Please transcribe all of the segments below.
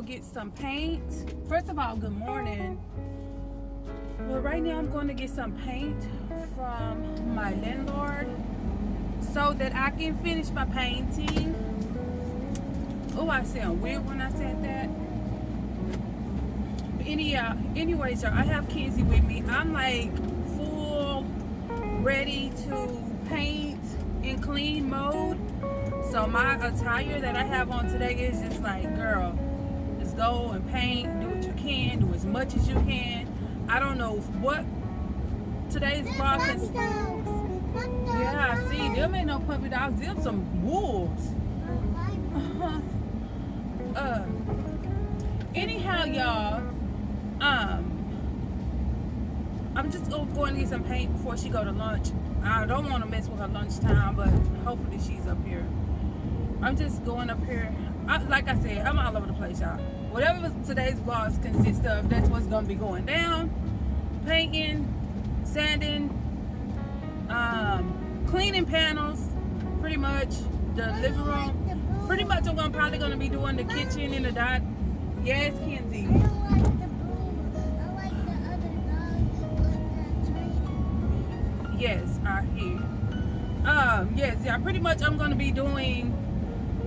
get some paint. First of all, good morning. Well, right now I'm going to get some paint from my landlord so that I can finish my painting. Oh, I sound weird when I said that. But anyways, y'all, I have Kenzie with me. I'm like full ready to paint in clean mode. So my attire that I have on today is just like, girl, just go and paint, do what you can, do as much as you can. I don't know what today's vlog is. Yeah, see, them ain't no puppy dogs, them some wolves. Anyhow, y'all, I'm just going to get some paint before she go to lunch. I don't want to mess with her lunchtime, but hopefully she's up here. I'm just going up here. Like I said, I'm all over the place, y'all. Whatever today's vlogs consist of, that's what's going to be going down. Painting, sanding, cleaning panels, pretty much the living room. Pretty much I'm probably going to be doing the kitchen and the dining. Yes, Kenzie. I don't like the blue. I like the other dog. Yes, I hear. Yes, yeah, pretty much I'm going to be doing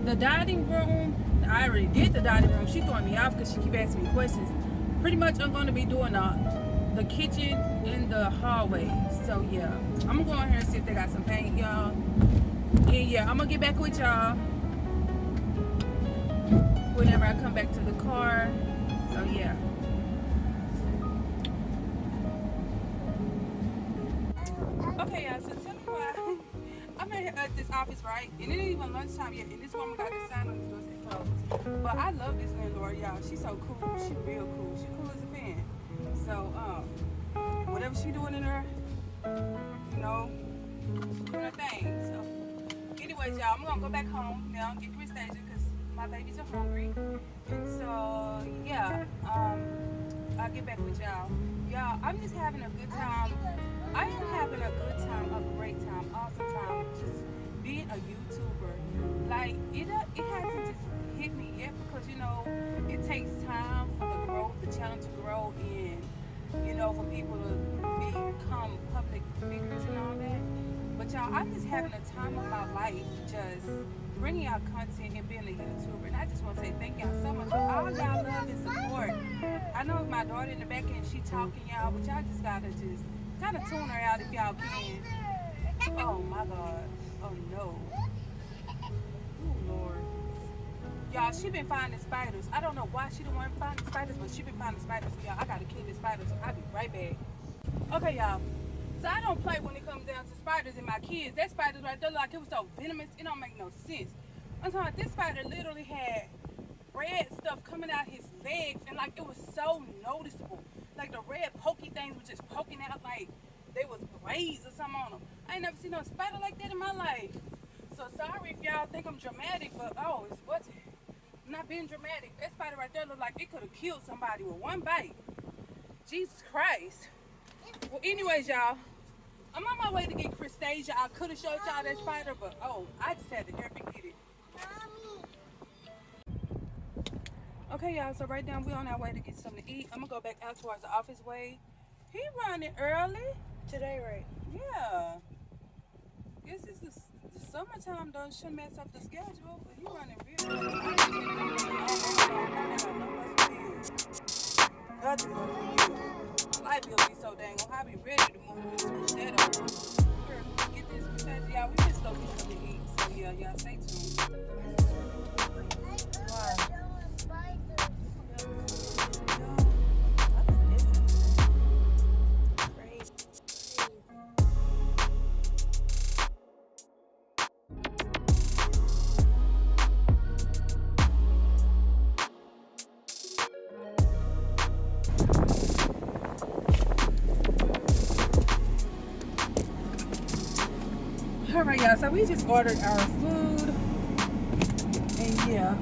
the dining room. I already did the dining room. She's throwing me off because she keep asking me questions. Pretty much I'm going to be doing the kitchen in the hallway. So yeah, I'm going to go in here and see if they got some paint, y'all. And yeah, I'm going to get back with y'all whenever I come back to the car. So yeah. Okay, y'all, so tell me why I'm at this office, right? And it ain't even lunchtime yet, and this woman got the sign on the door saying closed. But I love this landlord, y'all. She's so cool. She real cool. She cool as a fan. So, whatever she doing in her, you know, she's doing her thing. So, anyways, y'all, I'm gonna go back home now and get Chris Station because my babies are hungry. And so, yeah, I'll get back with y'all. Y'all, I'm just having a good time. I am having a good time, a great time, awesome time, just being a YouTuber. Like, it hasn't just hit me yet because, you know, it takes time for the growth, the channel to grow and, you know, for people to become public figures and all that. But y'all, I'm just having a time of my life just bringing out content and being a YouTuber. And I just want to say thank y'all so much for all y'all love and support. I know my daughter in the back end, she talking, y'all, but y'all just gotta just kind of tune her out if y'all can. Oh my God. Oh no. Oh Lord. Y'all, she been finding spiders. I don't know why she don't want to find spiders, but she been finding spiders. Y'all, I gotta kill the spiders, so I'll be right back. Okay, y'all. So I don't play when it comes down to spiders and my kids. That spider's right there, like it was so venomous, it don't make no sense. I'm talking about this spider literally had red stuff coming out his legs, and like it was so noticeable. Like the red pokey things were just poking out like they was blazed or something on them. I ain't never seen no spider like that in my life. So sorry if y'all think I'm dramatic, but oh, it's what's not being dramatic. That spider right there looked like it could have killed somebody with one bite. Jesus Christ. Well, anyways, y'all, I'm on my way to get Christasia. I could have showed y'all that spider, but oh, I just had to hurry and get it. Okay, y'all, so right now we're on our way to get something to eat. I'm gonna go back out towards the office way. He running early. Today, right? Yeah. Guess it's the summertime though. Shouldn't mess up the schedule, but he running real early. My life will be so dang on. I'll be ready to move and switch that over. Get this because y'all, we just go get something to eat. So yeah, y'all stay tuned. Why? Alright, y'all, so we just ordered our food, and yeah,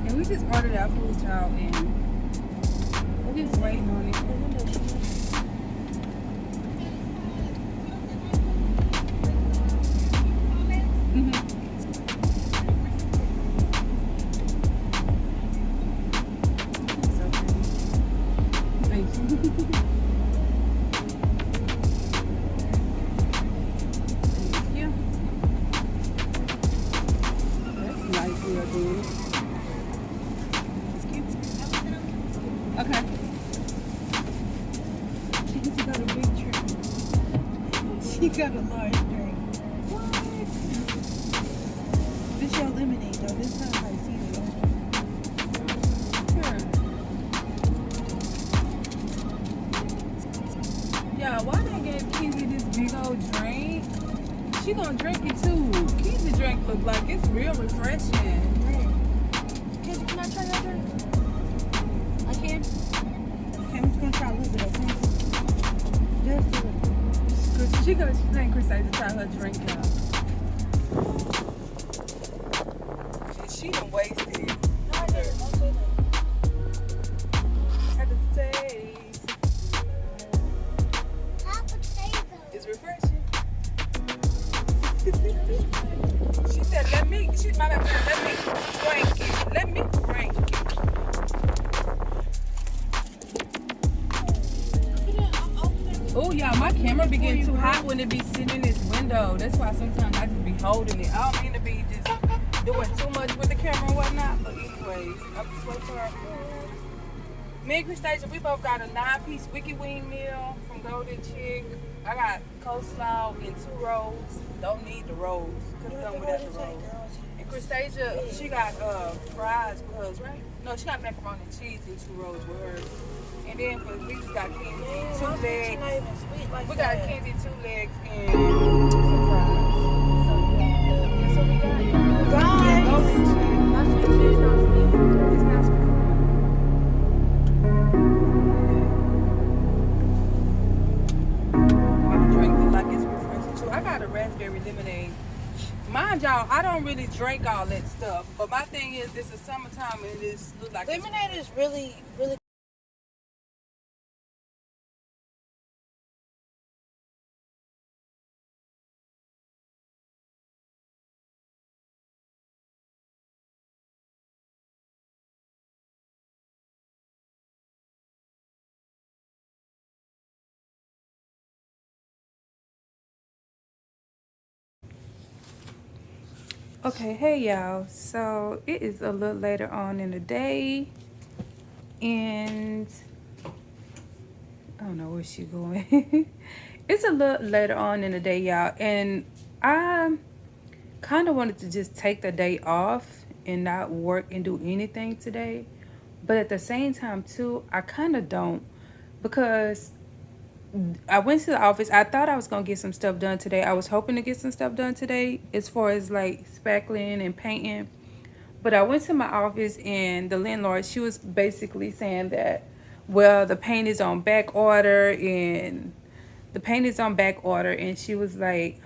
and we just ordered our food, y'all, and we're just waiting on it. Okay. She got a big drink. She got a large drink. What? This your lemonade though. This not like cider. Here. Yeah, why they gave Kizzy this big old drink? She gonna drink it too. Kizzy drink look like it's real refreshing. Can I try your drink? I can. Okay, I'm just gonna try a little bit, okay? Just a little. She think Chris to try her drink out. And she done wasted it. No, I didn't. Don't say that. How does it taste? Hot potato. It's refreshing. She said, my bad friend, let me drink it. Oh, y'all, my camera be getting too hot when it be sitting in this window. That's why sometimes I just be holding it. I don't mean to be just doing too much with the camera and whatnot. But anyways, I'm just waiting for our food. Me and Christasia, we both got a 9-piece Wiki Wing meal from Golden Chick. I got coleslaw in 2 rolls. Don't need the rolls. Could have done without the rolls. And Christasia, she got fries with hers, right? No, she got macaroni and cheese in 2 rolls with hers. And then we just got Kenzie 2 legs. We got Kenzie 2 legs and some fries. So yeah, that's what we got. Guys. Golden Chick. My sweet cheese not sweet. It's not sweet. My drink look like it's refreshing too. I got a raspberry lemonade. Mind y'all, I don't really drink all that stuff. But my thing is, this is summertime and this look like it's Lemonade is really, really. Okay, hey y'all. So it is a little later on in the day, and I don't know where she going. It's a little later on in the day, y'all, and I kind of wanted to just take the day off and not work and do anything today. But at the same time, too, I kind of don't, because I went to the office. I thought I was going to get some stuff done today. I was hoping to get some stuff done today as far as like spackling and painting. But I went to my office and the landlord, she was basically saying that, well, the paint is on back order and she was like,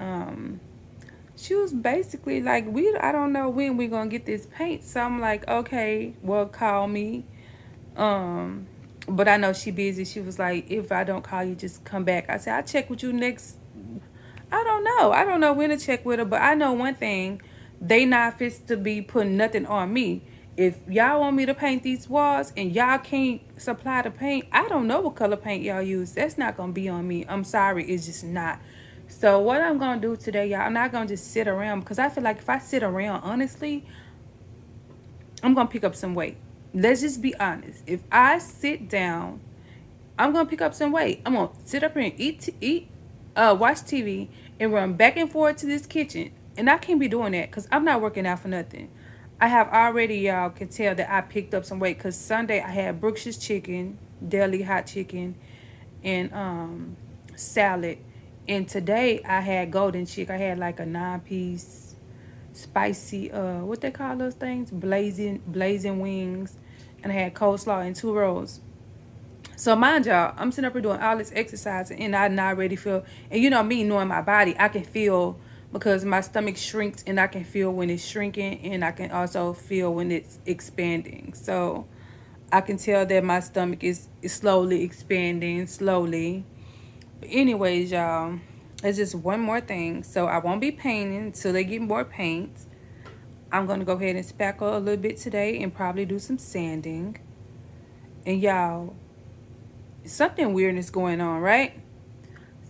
she was basically like, I don't know when we're gonna get this paint. So I'm like, okay, well, call me. But I know she busy. She was like, if I don't call you, just come back. I said, I'll check with you next. I don't know. I don't know when to check with her, but I know one thing. They not fit to be putting nothing on me. If y'all want me to paint these walls and y'all can't supply the paint, I don't know what color paint y'all use. That's not going to be on me. I'm sorry. It's just not. So what I'm going to do today, y'all, I'm not going to just sit around, because I feel like if I sit around, honestly, I'm going to pick up some weight. Let's just be honest. If I sit down, I'm gonna pick up some weight. I'm gonna sit up here and watch TV, and run back and forth to this kitchen. And I can't be doing that because I'm not working out for nothing. I have already, y'all can tell that I picked up some weight, because Sunday I had Brooks's chicken, deli hot chicken, and salad. And today I had golden chick. I had like a 9-piece spicy, what they call those things? Blazing wings. And I had coleslaw in 2 rolls. So mind y'all, I'm sitting up here doing all this exercise and I not already feel, and you know me knowing my body, I can feel, because my stomach shrinks and I can feel when it's shrinking and I can also feel when it's expanding. So I can tell that my stomach is slowly expanding, slowly. But anyways, y'all, it's just one more thing. So I won't be painting until they get more paint. I'm going to go ahead and spackle a little bit today and probably do some sanding. And y'all, something weird is going on, right?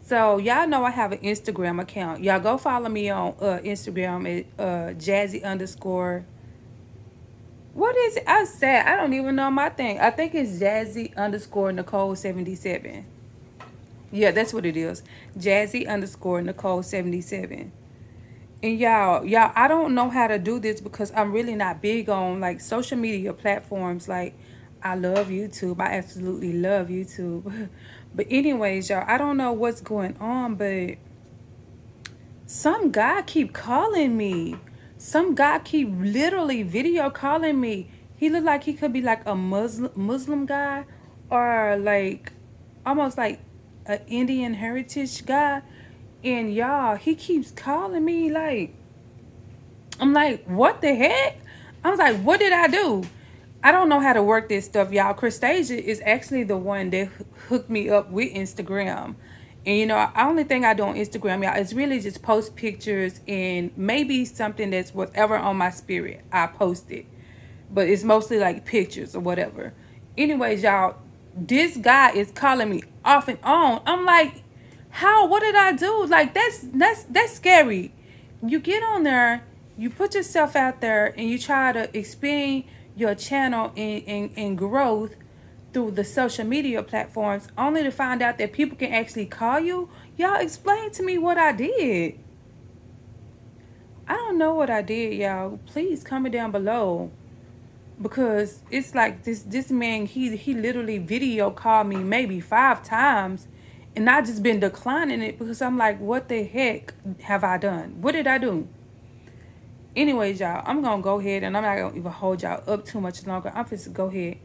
So y'all know I have an Instagram account. Y'all go follow me on Instagram at Jazzy What is it? I said I don't even know my thing. I think it's Jazzy underscore Nicole 77. Yeah, that's what it is. Jazzy underscore Nicole 77. And y'all, I don't know how to do this because I'm really not big on like social media platforms. Like, I love YouTube. I absolutely love YouTube. But anyways, y'all, I don't know what's going on, but some guy keep calling me. Some guy keep literally video calling me. He look like he could be like a Muslim guy, or like almost like an Indian heritage guy. And y'all, he keeps calling me like, I'm like, what the heck? I was like, what did I do? I don't know how to work this stuff, y'all. Christasia is actually the one that hooked me up with Instagram. And you know, the only thing I do on Instagram, y'all, is really just post pictures and maybe something that's whatever on my spirit. I post it. But it's mostly like pictures or whatever. Anyways, y'all, this guy is calling me off and on. I'm like, how? What did I do? Like, that's scary. You get on there, you put yourself out there, and you try to expand your channel and growth through the social media platforms, only to find out that people can actually call you. Y'all, explain to me what I did. I don't know what I did, y'all. Please comment down below, because it's like this man, he literally video called me maybe 5 times, and I just been declining it because I'm like, what the heck have I done? What did I do? Anyways, y'all, I'm gonna go ahead, and I'm not gonna even hold y'all up too much longer. I'm just go ahead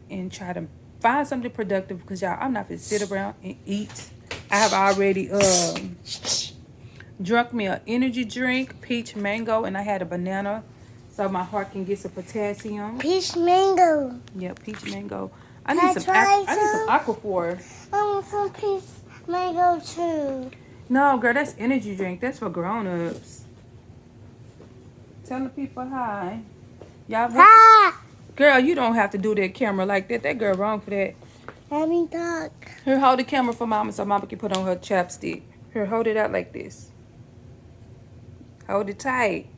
and try to find something productive, because y'all, I'm not gonna sit around and eat. I have already drunk me an energy drink, peach mango, and I had a banana so my heart can get some potassium. Peach mango. Yeah, peach mango. Can I I need try some Aquaphor. I want some peach mango too. No, girl, that's energy drink. That's for grown-ups. Tell the people hi. Y'all, Ah! girl, you don't have to do that camera like that. That girl wrong for that. Let me talk. Here, hold the camera for mama so mama can put on her chapstick. Here, hold it out like this. Hold it tight.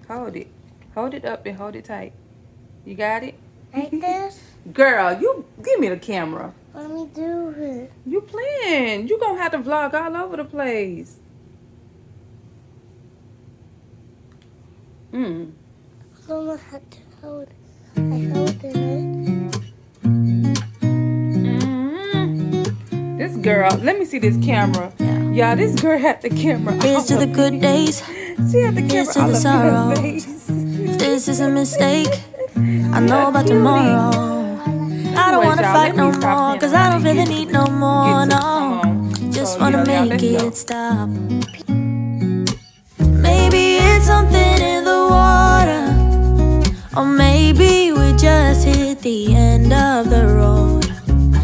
Hold it. Hold it up and hold it tight. You got it? Like this? Girl, you give me the camera. Let me do it. You playing. You gonna have to vlog all over the place. I'm gonna have to hold it. I hold it. This girl, let me see this camera. Yeah, this girl had the camera. Here's to the good days. She had the Here's camera to all the up in sorrow. her face. This is a mistake. I know about tomorrow. I don't wanna y'all, fight let no me stop more, cause playing I don't around feel and the get need no more, get to- no. Just So, wanna yeah, make let's go. it stop. Maybe it's something in the water, or maybe we just hit the end of the road.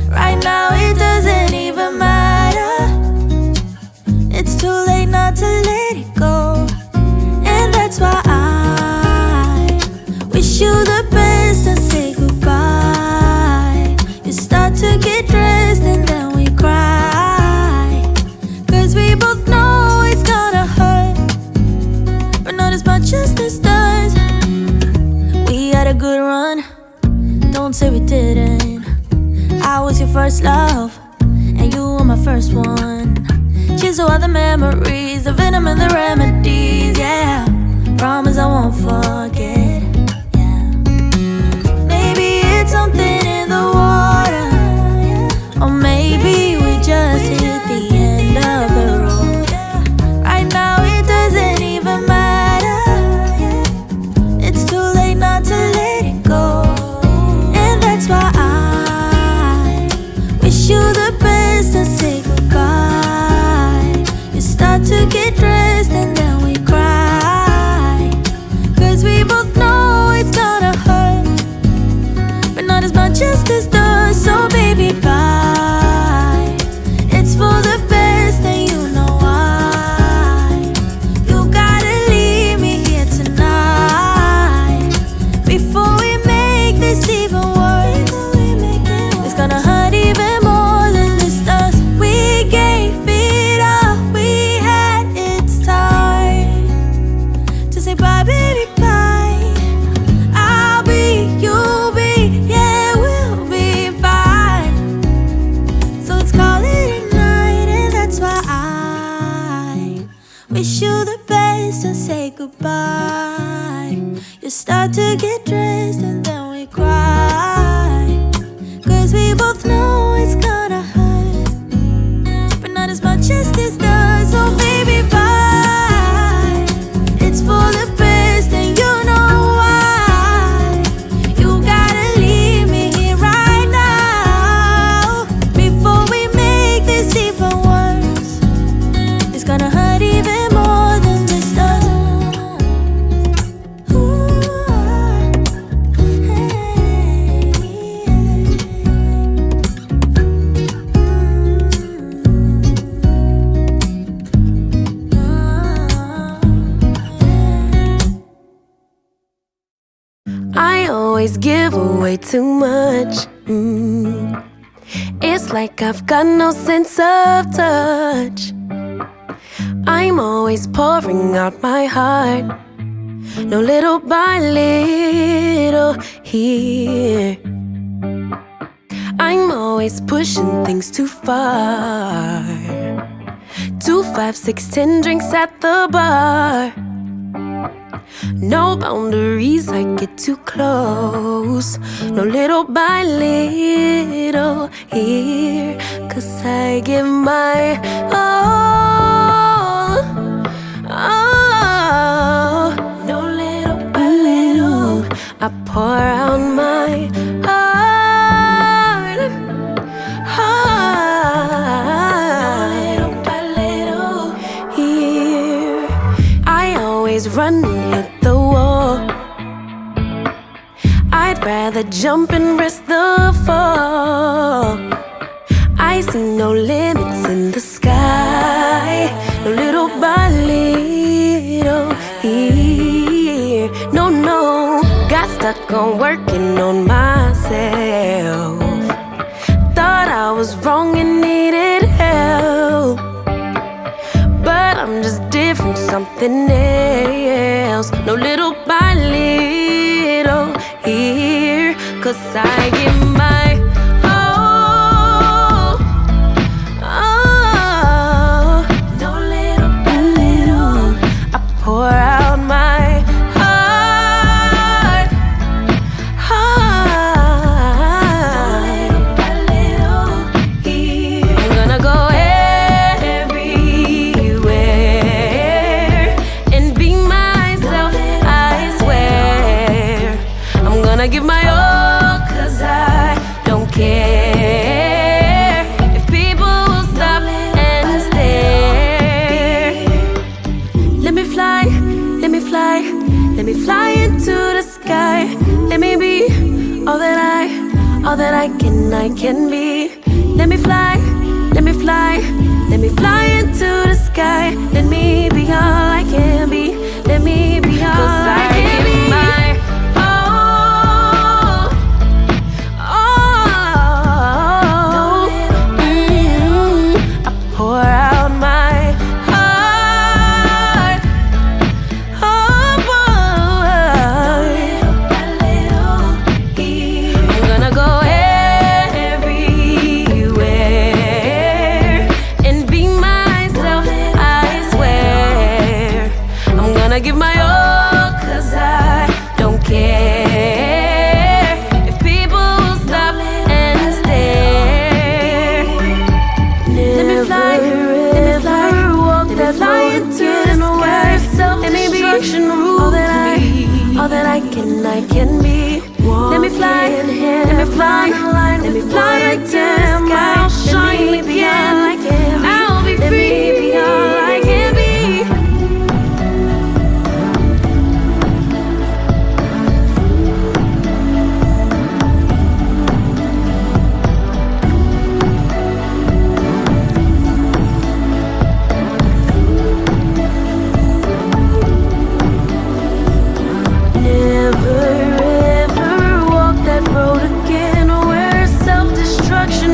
Right now it doesn't even matter. It's too late not to let it go. And that's why I wish you the best and say goodbye. You start to get dressed and then we cry, cause we both know it's gonna hurt, but not as much as this does. We had a good run, don't say we didn't. I was your first love, and you were my first one. Cheers to all the memories, the venom and the remedies, yeah. Promise I won't forget, yeah. Maybe it's something in the water, or maybe we just hit the end of the road. Right now it doesn't even matter. It's too late not to let it go. And that's why I wish you the best and say goodbye. You start to get dressed and then we cry, cause we both know it's gonna hurt, but not as much as this does. So baby, bye. It's for the best and you know why. You gotta leave me here tonight before we make this even worse. It's gonna hurt even more than this does. We gave it all we had. It's time to say bye, baby, bye. over way too much. It's like I've got no sense of touch. I'm always pouring out my heart, no little by little here. I'm always pushing things too far. 2, 5, 6, 10 drinks at the bar. No boundaries, I get too close. No little by little here. 'Cause I give my all. Oh, no little by little. I pour out my heart. Little by little here. I always run and hit the wall. I'd rather jump and risk the fall. I see no limits in the sky, no little by little here. No, no, got stuck on working on myself. Thought I was wrong and needed help, but I'm just different, something else. No little by little here. 'Cause I give my all. Oh, no little by little. I pour out my heart. Little by little here. I'm gonna go everywhere and be myself, I swear. I'm gonna give my all, 'cause I don't care if people will stop and stare. Let me fly, let me fly, let me fly into the sky. Let me be all that I can be. Let me fly, let me fly, let me fly into the sky. Let me be all I can be. Let me be all I can be. My all, all. I pour out my heart. I'm gonna go everywhere and be myself, I swear. I'm gonna give my all, 'cause I don't care if people stop and stare. Let me fly, let me fly, walk that fly into the sky. Let me be all that I can be. Let me fly, let me fly, let me fly into the sky. Let me be all I can be. I'll be free, let me be all I can be. Never ever walk that road again where self-destruction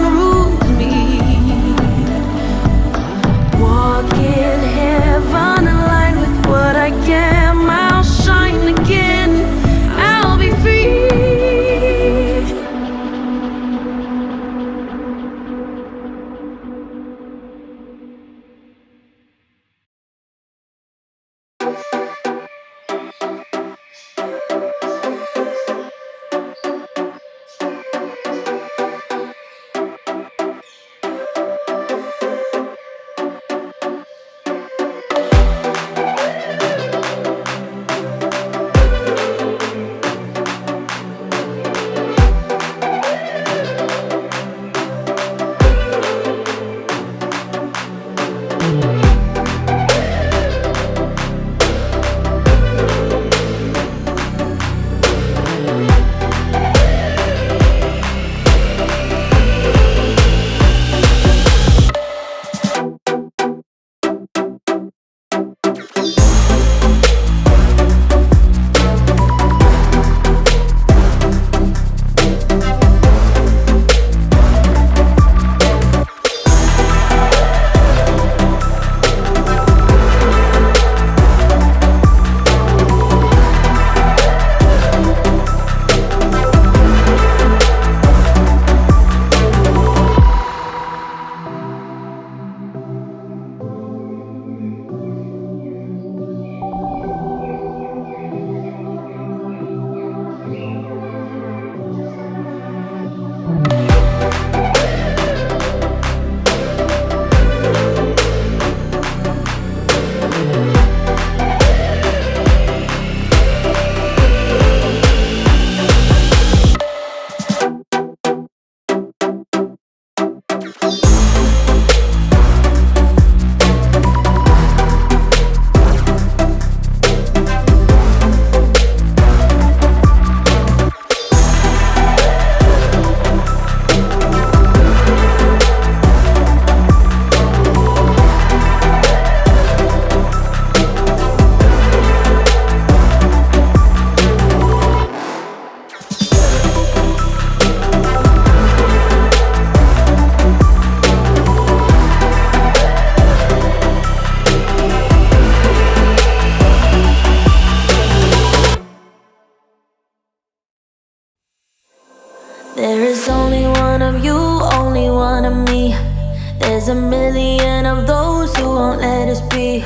There is only one of you, only one of me. There's a million of those who won't let us be.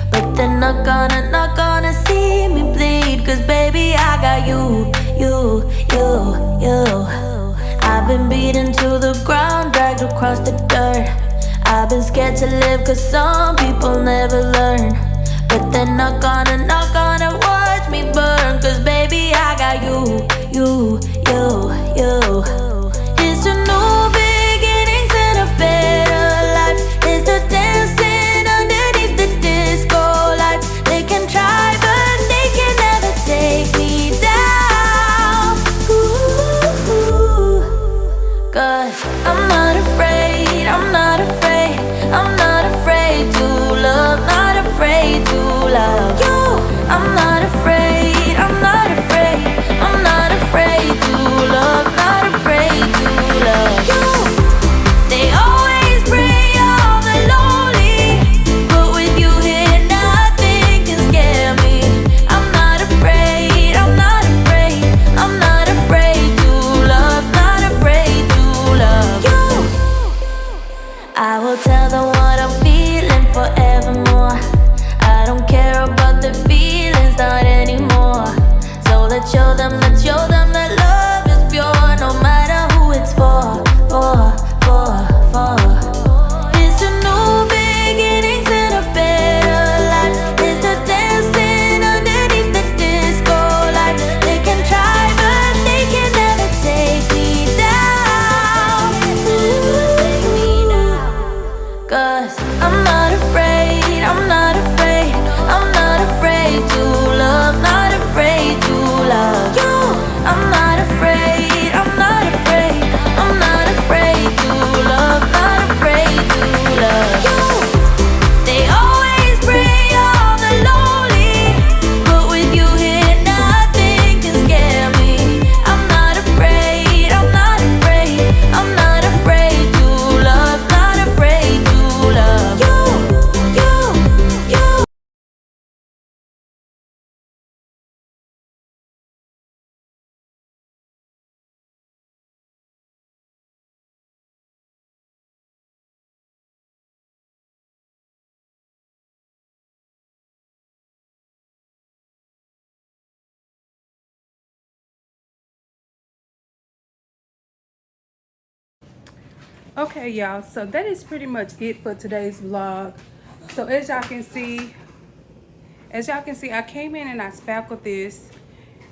But they're not gonna see me bleed. Cause baby, I got you. I've been beaten to the ground, dragged across the dirt. I've been scared to live cause some people never learn. But they're not gonna watch me burn. Cause baby, I got you. It's a new beginnings and a better life. It's the dancing underneath the disco lights. They can try but they can never take me down. Ooh, cause I'm not afraid, I'm not afraid, I'm not afraid to love, not afraid to love you. I'm not afraid, I'm not afraid, I'm not afraid to love, not afraid to love you. They always bring all the lonely, but with you here nothing can scare me. I'm not afraid, I'm not afraid, I'm not afraid to love, not afraid to love you. I will tell them what I'm feeling forevermore. I don't care about the feelings, not anymore. So let's show them that love is pure, no matter who it's for. It's a new beginnings and a better life. It's the dancing underneath the disco lights. They can try but they can never take me down. Cause I'm not afraid, I'm not afraid, I'm not afraid to love, not afraid to love you. I'm not afraid, I'm not afraid, I'm not afraid to love, not afraid to love you. They always bring all the lonely, but with you here nothing can scare me. I'm not afraid, I'm not afraid, I'm not afraid to love, not afraid to love you. Okay, y'all, so that is pretty much it for today's vlog. So as y'all can see, I came in and I spackled this.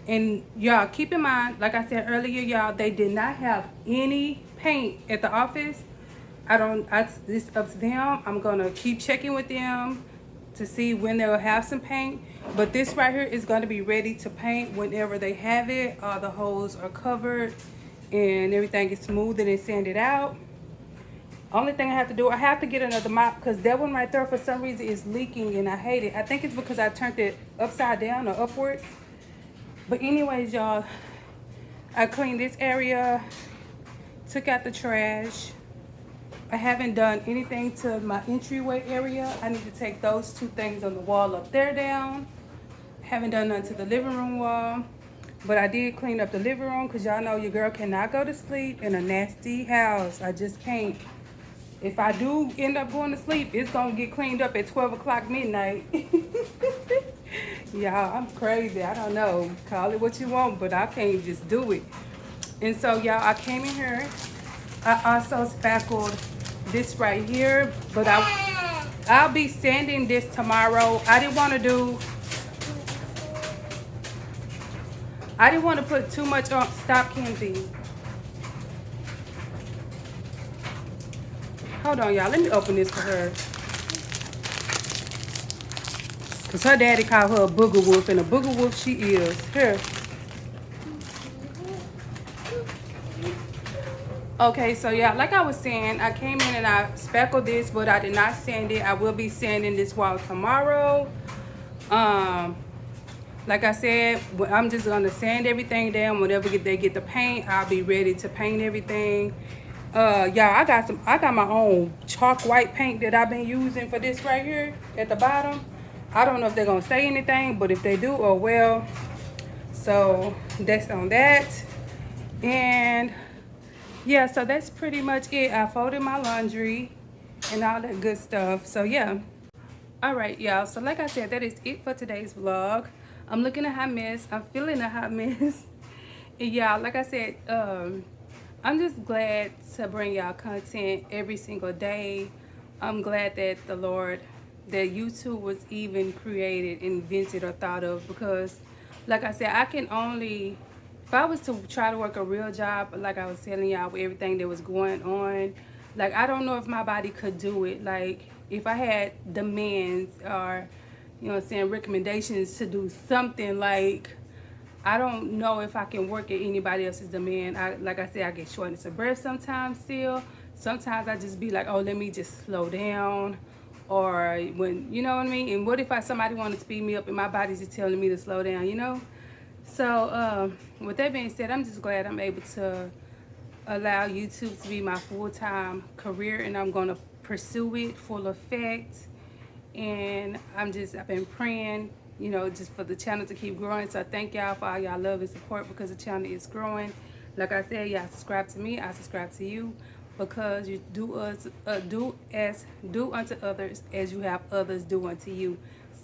And y'all keep in mind, like I said earlier, y'all, they did not have any paint at the office. It's up to them. I'm gonna keep checking with them to see when they'll have some paint. But this right here is gonna be ready to paint whenever they have it. All the holes are covered and everything is smoothed and sanded out. Only thing I have to do, I have to get another mop because that one right there for some reason is leaking and I hate it. I think it's because I turned it upside down or upwards. But anyways, y'all, I cleaned this area, took out the trash. I haven't done anything to my entryway area. I need to take those two things on the wall up there down. Haven't done nothing to the living room wall. But I did clean up the living room because y'all know your girl cannot go to sleep in a nasty house. I just can't. If I do end up going to sleep, it's going to get cleaned up at 12 o'clock midnight. Y'all, I'm crazy. I don't know. Call it what you want, but I can't just do it. And so, y'all, I came in here. I also spackled this right here, but I'll be sanding this tomorrow. I didn't want to put too much on. Stop, Kenzie. Hold on, y'all. Let me open this for her. Because her daddy called her a booger wolf, and a booger wolf she is. Here. Okay, so yeah, like I was saying, I came in and I speckled this, but I did not sand it. I will be sanding this wall tomorrow. Like I said, I'm just gonna sand everything down. Whenever they get the paint, I'll be ready to paint everything. Y'all, I got my own chalk white paint that I've been using for this right here at the bottom. I don't know if they're gonna say anything, but if they do, oh well. So that's on that. And yeah, so that's pretty much it. I folded my laundry and all that good stuff. So yeah. All right, y'all. So like I said, that is it for today's vlog. I'm looking a hot mess. I'm feeling a hot mess. And y'all, like I said, I'm just glad to bring y'all content every single day. I'm glad that the Lord, that YouTube was even created, invented, or thought of, because like I said, I can only, if I was to try to work a real job, like I was telling y'all with everything that was going on, like I don't know if my body could do it. Like if I had demands or, you know what I'm saying, recommendations to do something, like I don't know if I can work at anybody else's demand. Like I said, I get shortness of breath sometimes still. Sometimes I just be like, oh, let me just slow down. Or when, you know what I mean? And what if somebody wanted to speed me up and my body's just telling me to slow down, you know? So with that being said, I'm just glad I'm able to allow YouTube to be my full-time career, and I'm going to pursue it full effect. And I've been praying, you know, just for the channel to keep growing. So thank y'all for all y'all love and support, because the channel is growing. Like I said, y'all subscribe to me, I subscribe to you, because you do unto others as you have others do unto you.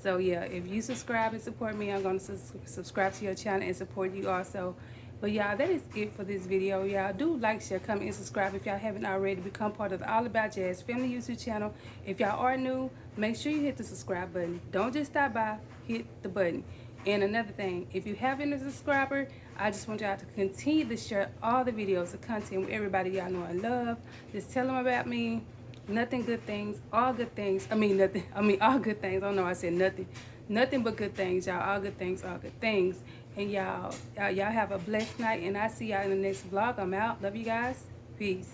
So yeah, if you subscribe and support me, I'm going to subscribe to your channel and support you also. But y'all, that is it for this video. Y'all do like, share, comment, and subscribe if y'all haven't already. Become part of the All About Jazz Family YouTube channel. If y'all are new, make sure you hit the subscribe button. Don't just stop by, hit the button. And another thing, if you haven't been a subscriber, I just want y'all to continue to share all the videos, the content with everybody y'all know and love. Just tell them about me. Nothing good things, all good things. All good things. Oh no, I said nothing. Nothing but good things, y'all. All good things, all good things. And y'all have a blessed night, and I see y'all in the next vlog. I'm out. Love you guys. Peace.